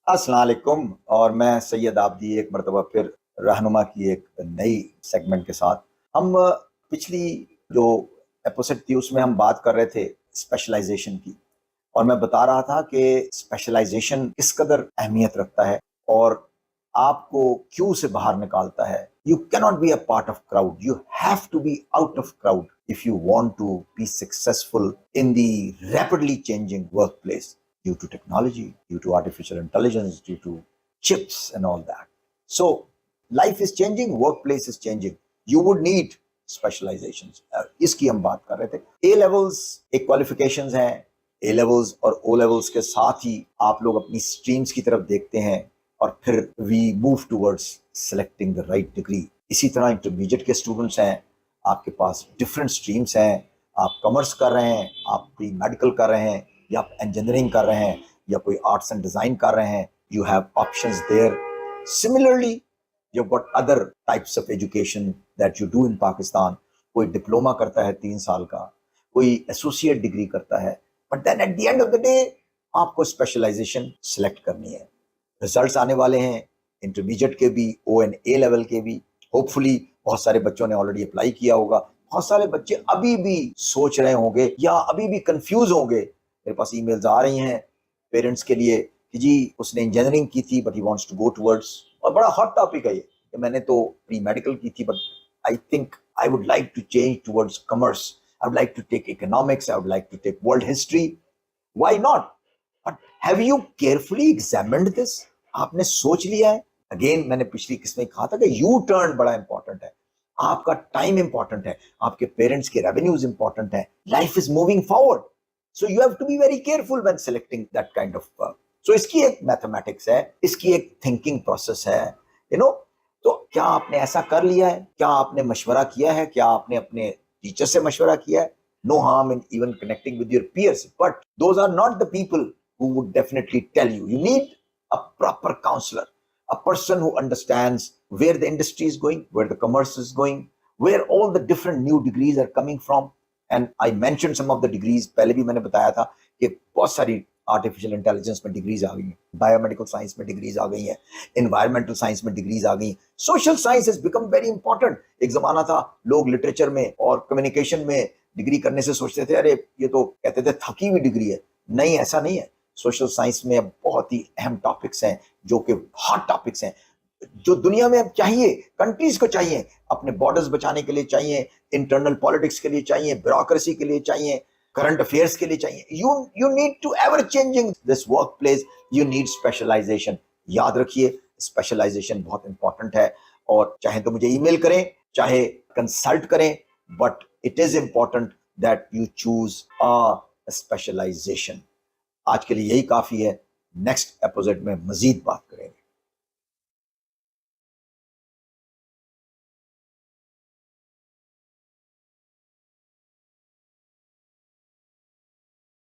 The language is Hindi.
अस्सलाम वालेकुम। और मैं सैयद आबदी एक मरतबा फिर रहनुमा की एक नई सेगमेंट के साथ हम पिछली जो एपिसोड थी उसमें हम बात कर रहे थे स्पेशलाइजेशन की। और मैं बता रहा था कि स्पेशलाइजेशन किस कदर अहमियत रखता है और आपको क्यू से बाहर निकालता है। You cannot be a part of crowd, you have to be out of crowd if you want to be successful in the rapidly changing workplace due to technology, due to artificial intelligence, due to chips and all that. So life is changing, workplace is changing. You would need specializations. इसकी हम बात कर रहे थे। A levels एक qualifications हैं। A levels और O levels के साथ ही आप लोग अपनी streams की तरफ देखते हैं और फिर we move towards selecting the right degree. इसी तरह intermediate के students हैं, आपके पास different streams हैं। आप कॉमर्स कर रहे हैं, आप प्री मेडिकल कर रहे हैं, या आप इंजीनियरिंग कर रहे हैं, या कोई आर्ट्स एंड डिजाइन कर रहे हैं, you have options there. Similarly you got other types of education that you do in Pakistan. कोई डिप्लोमा करता है 3 साल का, कोई एसोसिएट डिग्री करता है, but then at the end of the day आपको स्पेशलाइजेशन सिलेक्ट करनी है। रिजल्ट्स आने वाले हैं इंटरमीडिएट के भी, ओ एंड ए लेवल के भी। होपफुली बहुत सारे बच्चों ने ऑलरेडी अप्लाई किया होगा, बहुत सारे बच्चे अभी भी सोच रहे होंगे या अभी भी कंफ्यूज होंगे। मेरे पास ईमेल्स आ रही हैं पेरेंट्स के लिए कि जी उसने इंजीनियरिंग की थी but he wants to go towards, और बड़ा हॉट टॉपिक है ये कि मैंने तो प्री मेडिकल की थी but I think I would like to change towards commerce, I would like to take economics, I would like to take world history. Why not? But have you carefully examined this? आपने सोच लिया है? अगेन मैंने पिछली किस्त में कहा था कि यू टर्न बड़ा इंपॉर्टेंट है, आपका टाइम इंपॉर्टेंट है, आपके पेरेंट्स के रेवेन्यूज इंपॉर्टेंट है, life is moving forward, so you have to be very careful when selecting that kind of work. So इसकी एक मैथमेटिक्स है, इसकी एक थिंकिंग प्रोसेस है, यू नो। तो क्या आपने ऐसा कर लिया है? क्या आपने मशवरा किया है? क्या आपने अपने टीचर से मशवरा किया है? No harm in even connecting with your peers, but those are not the people who would definitely tell you. You need a proper counselor, a person who understands where the industry is going, where the commerce is going, where all the different new degrees are coming from. And I mentioned some of the degrees, पहले भी मैंने बताया था कि बहुत सारी आर्टिफिशियल इंटेलिजेंस में डिग्रीज आ गई हैं, बायोमेडिकल साइंस में डिग्रीज आ गई हैं, एनवायरमेंटल साइंस में डिग्रीज आ गई हैं, social science has become very important. एक जमाना था लोग लिटरेचर में और कम्युनिकेशन में डिग्री करने से सोचते थे अरे ये तो कहते थे थकी हुई डिग्री है। नहीं, ऐसा नहीं है। सोशल साइंस में अब बहुत ही अहम टॉपिक्स हैं जो कि हॉट टॉपिक्स हैं, जो दुनिया में अब चाहिए, कंट्रीज को चाहिए, अपने बॉर्डर्स बचाने के लिए चाहिए, इंटरनल पॉलिटिक्स के लिए चाहिए, ब्यूरोक्रेसी के लिए चाहिए, करंट अफेयर्स के लिए चाहिए। You need to ever changing this workplace, you need specialization. याद रखिए स्पेशलाइजेशन बहुत इंपॉर्टेंट है। और चाहे तो मुझे ईमेल करें, चाहे कंसल्ट करें, but it is important that you choose a specialization. आज के लिए यही काफी है। नेक्स्ट एपिसोड में मजीद बात